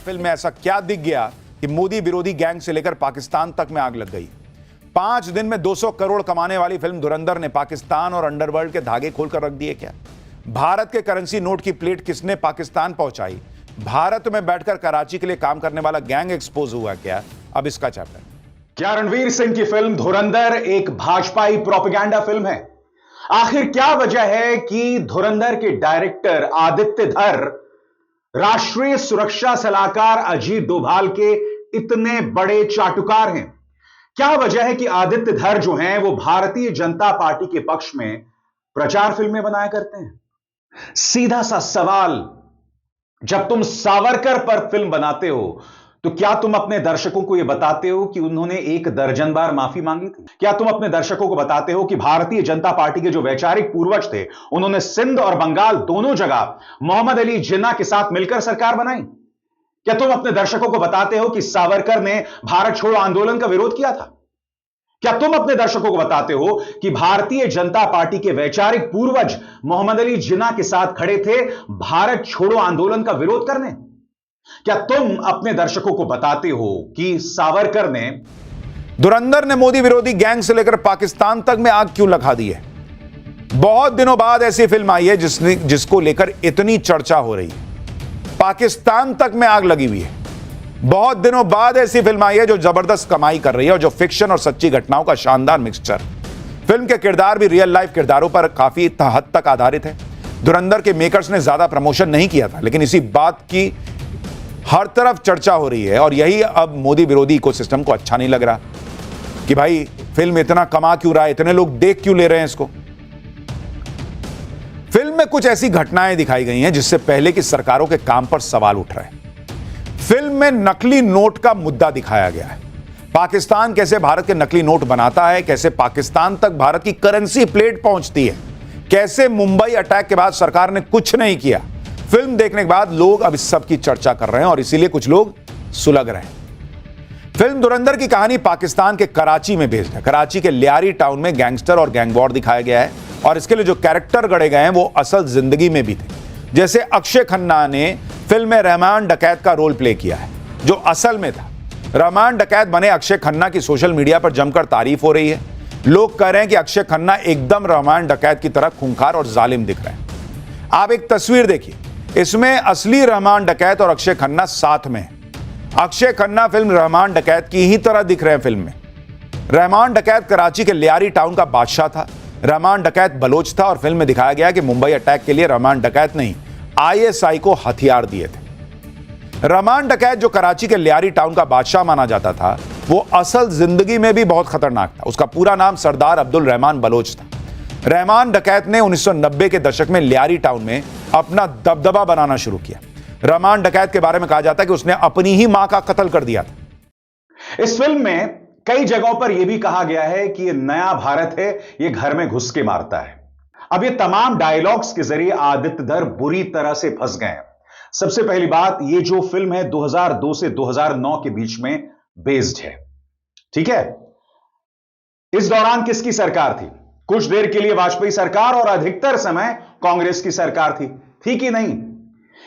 Film में ऐसा क्या दिख गया कि मोदी विरोधी गैंग से लेकर पाकिस्तान तक में आग लग गई। 5 दिन में 200 करोड़ कमाने वाली फिल्म धुरंधर ने पाकिस्तान और अंडरवर्ल्ड के धागे खोलकर रख दिए क्या? भारत के करेंसी नोट की प्लेट किसने पाकिस्तान पहुंचाई? भारत में बैठकर कराची के लिए काम करने वाला गैंग एक्सपोज हुआ क्या? अब इसका चैप्टर। क्या रणवीर सिंह की फिल्म धुरंधर एक भाजपाई प्रोपेगेंडा फिल्म है? आखिर क्या वजह है कि धुरंधर के डायरेक्टर आदित्य धर राष्ट्रीय सुरक्षा सलाहकार अजीत डोभाल के इतने बड़े चाटुकार हैं? क्या वजह है कि आदित्य धर जो हैं वो भारतीय जनता पार्टी के पक्ष में प्रचार फिल्में बनाया करते हैं? सीधा सा सवाल, जब तुम सावरकर पर फिल्म बनाते हो तो क्या तुम अपने दर्शकों को यह बताते हो कि उन्होंने 1 दर्जन बार माफी मांगी थी? क्या तुम अपने दर्शकों को बताते हो कि भारतीय जनता पार्टी के जो वैचारिक पूर्वज थे उन्होंने सिंध और बंगाल दोनों जगह मोहम्मद अली जिन्ना के साथ मिलकर सरकार बनाई? क्या तुम अपने दर्शकों को बताते हो कि सावरकर ने भारत छोड़ो आंदोलन का विरोध किया था? क्या तुम अपने दर्शकों को बताते हो कि भारतीय जनता पार्टी के वैचारिक पूर्वज मोहम्मद अली जिन्ना के साथ खड़े थे भारत छोड़ो आंदोलन का विरोध करने? क्या तुम अपने दर्शकों को बताते हो कि सावरकर ने धुरंधर ने मोदी विरोधी गैंग से लेकर पाकिस्तान तक में आग क्यों लगा दी है? बहुत दिनों बाद ऐसी फिल्म आई है जिसको लेकर इतनी चर्चा हो रही है। पाकिस्तान तक में आग लगी हुई है। बहुत दिनों बाद ऐसी फिल्म आई है जो जबरदस्त कमाई कर रही है और जो फिक्शन और सच्ची घटनाओं का शानदार मिक्सचर। फिल्म के किरदार भी रियल लाइफ किरदारों पर काफी हद तक आधारित है। धुरंधर के मेकर्स ने ज्यादा प्रमोशन नहीं किया था, लेकिन इसी बात की हर तरफ चर्चा हो रही है और यही अब मोदी विरोधी इकोसिस्टम को अच्छा नहीं लग रहा कि भाई फिल्म इतना कमा क्यों रहा है, इतने लोग देख क्यों ले रहे हैं इसको। फिल्म में कुछ ऐसी घटनाएं दिखाई गई हैं जिससे पहले की सरकारों के काम पर सवाल उठ रहे हैं। फिल्म में नकली नोट का मुद्दा दिखाया गया है। पाकिस्तान कैसे भारत के नकली नोट बनाता है, कैसे पाकिस्तान तक भारत की करेंसी प्लेट पहुंचती है, कैसे मुंबई अटैक के बाद सरकार ने कुछ नहीं किया। फिल्म देखने के बाद लोग अब इस सब की चर्चा कर रहे हैं और इसीलिए कुछ लोग सुलग रहे हैं। फिल्म धुरंधर की कहानी पाकिस्तान के कराची में बेस्ड है। कराची के लियारी टाउन में गैंगस्टर और गैंग वॉर दिखाया गया है और इसके लिए जो कैरेक्टर गढ़े गए हैं वो असल जिंदगी में भी थे। जैसे अक्षय खन्ना ने फिल्म में रहमान डकैत का रोल प्ले किया है जो असल में था। रहमान डकैत बने अक्षय खन्ना की सोशल मीडिया पर जमकर तारीफ हो रही है। लोग कह रहे हैं कि अक्षय खन्ना एकदम रहमान डकैत की तरह खूंखार और जालिम दिख रहे हैं। आप एक तस्वीर देखिए, इसमें असली रहमान डकैत और अक्षय खन्ना साथ में है। अक्षय खन्ना फिल्म रहमान डकैत की ही तरह दिख रहे हैं फिल्म में। रहमान डकैत कराची के लियारी टाउन का बादशाह था। रहमान डकैत बलोच था और फिल्म में दिखाया गया कि मुंबई अटैक के लिए रहमान डकैत नहीं आईएसआई को हथियार दिए थे। रहमान डकैत जो कराची के लियारी टाउन का बादशाह माना जाता था वो असल जिंदगी में भी बहुत खतरनाक था। उसका पूरा नाम सरदार अब्दुल रहमान बलोच था। रहमान डकैत ने 1990 के दशक में लियारी टाउन में अपना दबदबा बनाना शुरू किया। रहमान डकैत के बारे में कहा जाता है कि उसने अपनी ही मां का कत्ल कर दिया था। इस फिल्म में कई जगहों पर यह भी कहा गया है कि यह नया भारत है, यह घर में घुस के मारता है। अब ये तमाम डायलॉग्स के जरिए आदित्य धर बुरी तरह से फंस गए हैं। सबसे पहली बात, ये जो फिल्म है 2002 से 2009 के बीच में बेस्ड है, ठीक है। इस दौरान किसकी सरकार थी? कुछ देर के लिए वाजपेयी सरकार और अधिकतर समय कांग्रेस की सरकार थी कि नहीं?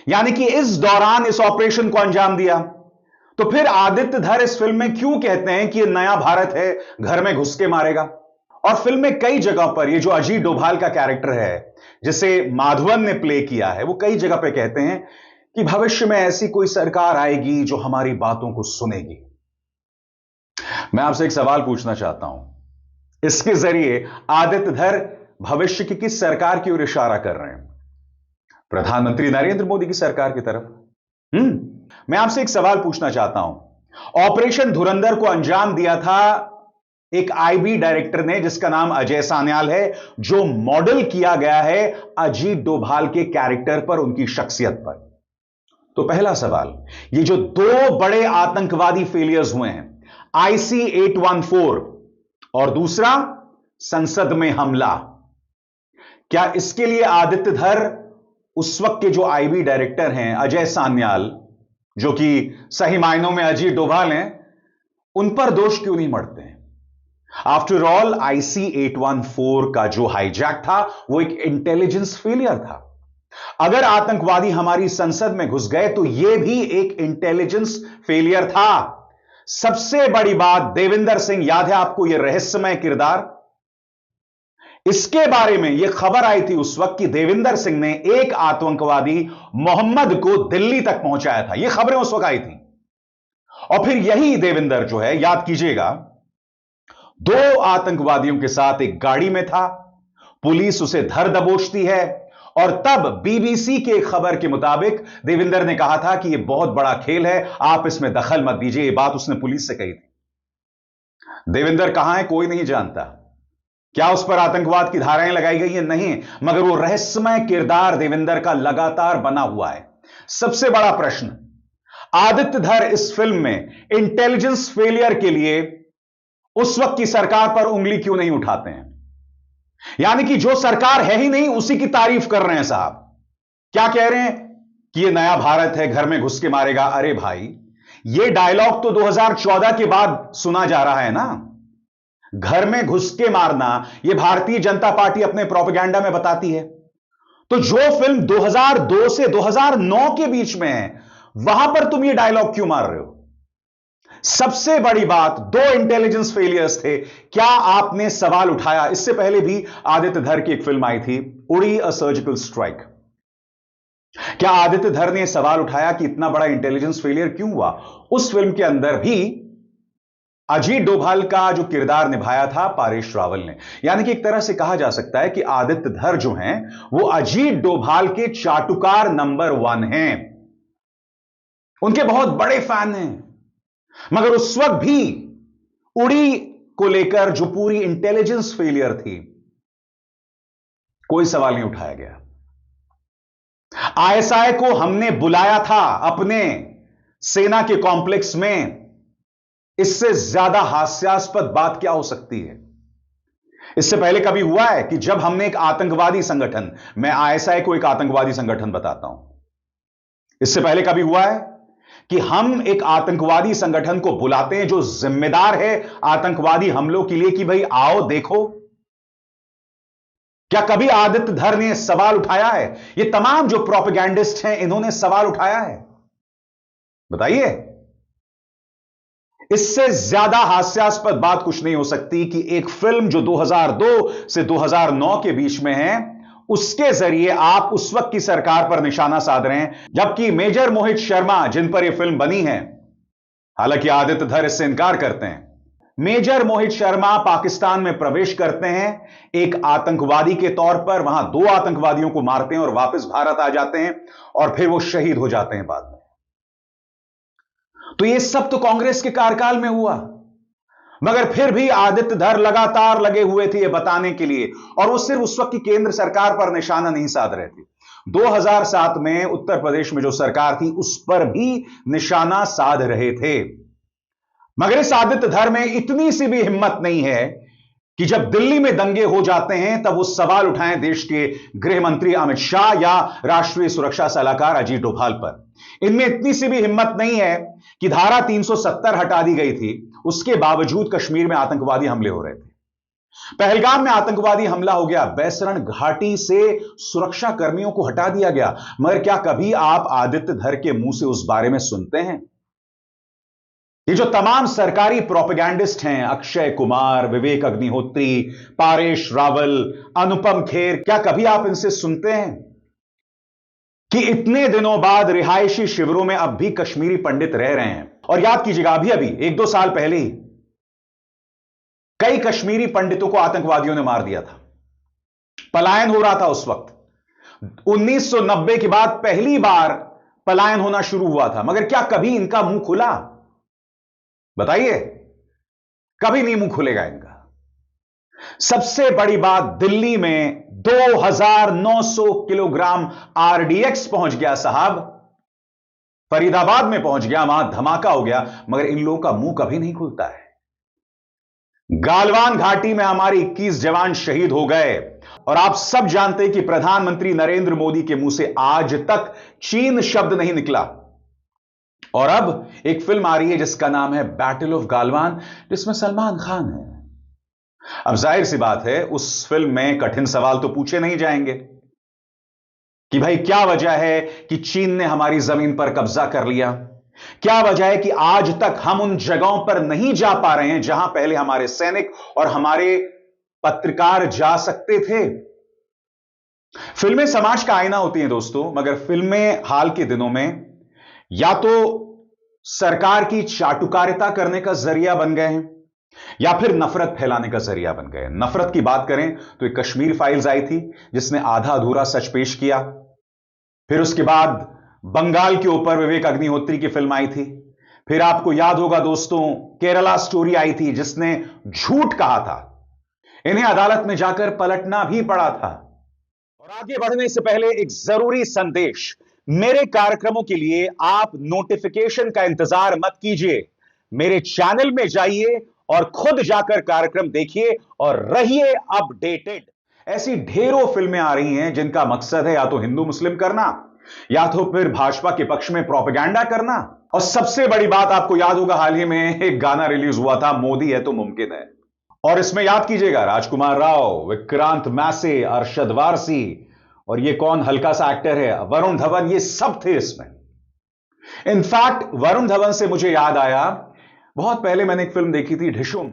यानी कि इस दौरान इस ऑपरेशन को अंजाम दिया। तो फिर आदित्य धर इस फिल्म में क्यों कहते हैं कि यह नया भारत है, घर में घुस के मारेगा? और फिल्म में कई जगह पर ये जो अजीत डोभाल का कैरेक्टर है जिसे माधवन ने प्ले किया है, वो कई जगह पे कहते हैं कि भविष्य में ऐसी कोई सरकार आएगी जो हमारी बातों को सुनेगी। मैं आपसे एक सवाल पूछना चाहता हूं, इसके जरिए आदित्य धर भविष्य की किस सरकार की ओर इशारा कर रहे हैं? प्रधानमंत्री नरेंद्र मोदी की सरकार की तरफ। मैं आपसे एक सवाल पूछना चाहता हूं, ऑपरेशन धुरंधर को अंजाम दिया था एक आईबी डायरेक्टर ने जिसका नाम अजय सान्याल है, जो मॉडल किया गया है अजीत डोभाल के कैरेक्टर पर, उनकी शख्सियत पर। तो पहला सवाल, ये जो 2 बड़े आतंकवादी फेलियर्स हुए हैं, IC-814 और दूसरा संसद में हमला, क्या इसके लिए आदित्य धर उस वक्त के जो आईबी डायरेक्टर हैं अजय सान्याल, जो कि सही मायनों में अजीत डोभाल हैं, उन पर दोष क्यों नहीं मढ़ते हैं? आफ्टर ऑल IC-814 का जो हाईजैक था वो एक इंटेलिजेंस फेलियर था। अगर आतंकवादी हमारी संसद में घुस गए तो यह भी एक इंटेलिजेंस फेलियर था। सबसे बड़ी बात, देविंदर सिंह, याद है आपको यह रहस्यमय किरदार? इसके बारे में यह खबर आई थी उस वक्त कि देविंदर सिंह ने एक आतंकवादी मोहम्मद को दिल्ली तक पहुंचाया था। यह खबरें उस वक्त आई थी। और फिर यही देविंदर जो है, याद कीजिएगा, 2 आतंकवादियों के साथ एक गाड़ी में था। पुलिस उसे धर दबोचती है और तब बीबीसी के खबर के मुताबिक देविंदर ने कहा था कि यह बहुत बड़ा खेल है, आप इसमें दखल मत दीजिए। यह बात उसने पुलिस से कही थी। देविंदर कहां है कोई नहीं जानता। क्या उस पर आतंकवाद की धाराएं लगाई गई हैं? नहीं, मगर वो रहस्यमय किरदार देविंदर का लगातार बना हुआ है। सबसे बड़ा प्रश्न, आदित्य धर इस फिल्म में इंटेलिजेंस फेलियर के लिए उस वक्त की सरकार पर उंगली क्यों नहीं उठाते हैं? यानी कि जो सरकार है ही नहीं उसी की तारीफ कर रहे हैं साहब। क्या कह रहे हैं कि ये नया भारत है, घर में घुस के मारेगा। अरे भाई, ये डायलॉग तो 2014 के बाद सुना जा रहा है ना। घर में घुस के मारना ये भारतीय जनता पार्टी अपने प्रोपेगेंडा में बताती है। तो जो फिल्म 2002 से 2009 के बीच में है, वहां पर तुम ये डायलॉग क्यों मार रहे हो? सबसे बड़ी बात, 2 इंटेलिजेंस फेलियर्स थे। क्या आपने सवाल उठाया? इससे पहले भी आदित्य धर की एक फिल्म आई थी, उड़ी अ सर्जिकल स्ट्राइक। क्या आदित्य धर ने सवाल उठाया कि इतना बड़ा इंटेलिजेंस फेलियर क्यों हुआ? उस फिल्म के अंदर भी अजीत डोभाल का जो किरदार निभाया था पारेश रावल ने। यानी कि एक तरह से कहा जा सकता है कि आदित्य धर जो हैं वो अजीत डोभाल के चाटुकार नंबर 1 हैं, उनके बहुत बड़े फैन हैं। मगर उस वक्त भी उड़ी को लेकर जो पूरी इंटेलिजेंस फेलियर थी, कोई सवाल नहीं उठाया गया। आईएसआई को हमने बुलाया था अपने सेना के कॉम्प्लेक्स में। इससे ज्यादा हास्यास्पद बात क्या हो सकती है? इससे पहले कभी हुआ है कि जब हमने एक आतंकवादी संगठन, मैं आईएसआई को एक आतंकवादी संगठन बताता हूं, इससे पहले कभी हुआ है कि हम एक आतंकवादी संगठन को बुलाते हैं जो जिम्मेदार है आतंकवादी हमलों के लिए कि भाई आओ देखो? क्या कभी आदित्य धर ने सवाल उठाया है? ये तमाम जो प्रोपेगेंडिस्ट हैं इन्होंने सवाल उठाया है? बताइए। इससे ज्यादा हास्यास्पद बात कुछ नहीं हो सकती कि एक फिल्म जो 2002 से 2009 के बीच में है, उसके जरिए आप उस वक्त की सरकार पर निशाना साध रहे हैं, जबकि मेजर मोहित शर्मा जिन पर यह फिल्म बनी है, हालांकि आदित्य धर इससे इनकार करते हैं, मेजर मोहित शर्मा पाकिस्तान में प्रवेश करते हैं एक आतंकवादी के तौर पर, वहां 2 आतंकवादियों को मारते हैं और वापस भारत आ जाते हैं और फिर वो शहीद हो जाते हैं बाद में। तो ये सब तो कांग्रेस के कार्यकाल में हुआ, मगर फिर भी आदित्य धर लगातार लगे हुए थे ये बताने के लिए, और वो सिर्फ उस वक्त की केंद्र सरकार पर निशाना नहीं साध रहे थे, 2007 में उत्तर प्रदेश में जो सरकार थी उस पर भी निशाना साध रहे थे। मगर इस आदित्य धर में इतनी सी भी हिम्मत नहीं है कि जब दिल्ली में दंगे हो जाते हैं तब वो सवाल उठाएं देश के गृह मंत्री अमित शाह या राष्ट्रीय सुरक्षा सलाहकार अजीत डोभाल पर। इनमें इतनी सी भी हिम्मत नहीं है कि धारा 370 हटा दी गई थी, उसके बावजूद कश्मीर में आतंकवादी हमले हो रहे थे। पहलगाम में आतंकवादी हमला हो गया, बैसरण घाटी से सुरक्षा कर्मियों को हटा दिया गया, मगर क्या कभी आप आदित्य धर के मुंह से उस बारे में सुनते हैं? ये जो तमाम सरकारी प्रोपेगेंडिस्ट हैं, अक्षय कुमार, विवेक अग्निहोत्री, पारेश रावल, अनुपम खेर, क्या कभी आप इनसे सुनते हैं कि इतने दिनों बाद रिहायशी शिविरों में अब भी कश्मीरी पंडित रह रहे हैं? और याद कीजिएगा, अभी अभी 1-2 साल पहले ही कई कश्मीरी पंडितों को आतंकवादियों ने मार दिया था, पलायन हो रहा था उस वक्त। 1990 के बाद पहली बार पलायन होना शुरू हुआ था, मगर क्या कभी इनका मुंह खुला? बताइए, कभी नहीं मुंह खुलेगा इनका। सबसे बड़ी बात, दिल्ली में 2900 किलोग्राम आरडीएक्स पहुंच गया साहब, फरीदाबाद में पहुंच गया, वहां धमाका हो गया, मगर इन लोगों का मुंह कभी नहीं खुलता है। गालवान घाटी में हमारे 21 जवान शहीद हो गए, और आप सब जानते हैं कि प्रधानमंत्री नरेंद्र मोदी के मुंह से आज तक चीन शब्द नहीं निकला। और अब एक फिल्म आ रही है जिसका नाम है बैटल ऑफ गालवान, जिसमें सलमान खान है। अब जाहिर सी बात है उस फिल्म में कठिन सवाल तो पूछे नहीं जाएंगे, कि भाई क्या वजह है कि चीन ने हमारी जमीन पर कब्जा कर लिया, क्या वजह है कि आज तक हम उन जगहों पर नहीं जा पा रहे हैं जहां पहले हमारे सैनिक और हमारे पत्रकार जा सकते थे। फिल्में समाज का आईना होती हैं दोस्तों, मगर फिल्में हाल के दिनों में या तो सरकार की चाटुकारिता करने का जरिया बन गए हैं या फिर नफरत फैलाने का जरिया बन गए। नफरत की बात करें तो एक कश्मीर फाइल्स आई थी जिसने आधा अधूरा सच पेश किया। फिर उसके बाद बंगाल के ऊपर विवेक अग्निहोत्री की फिल्म आई थी। फिर आपको याद होगा दोस्तों, केरला स्टोरी आई थी जिसने झूठ कहा था। इन्हें अदालत में जाकर पलटना भी पड़ा था। और आगे बढ़ने से पहले एक जरूरी संदेश, मेरे कार्यक्रमों के लिए आप नोटिफिकेशन का इंतजार मत कीजिए। मेरे चैनल में जाइए और खुद जाकर कार्यक्रम देखिए और रहिए अपडेटेड। ऐसी ढेरों फिल्में आ रही हैं जिनका मकसद है या तो हिंदू मुस्लिम करना या तो फिर भाजपा के पक्ष में प्रोपेगेंडा करना। और सबसे बड़ी बात, आपको याद होगा हाल ही में एक गाना रिलीज हुआ था, मोदी है तो मुमकिन है। और इसमें याद कीजिएगा, राजकुमार राव, विक्रांत मैसे, अरशद वारसी और ये कौन हल्का सा एक्टर है, वरुण धवन, ये सब थे इसमें। इनफैक्ट वरुण धवन से मुझे याद आया, बहुत पहले मैंने एक फिल्म देखी थी ढिशुम।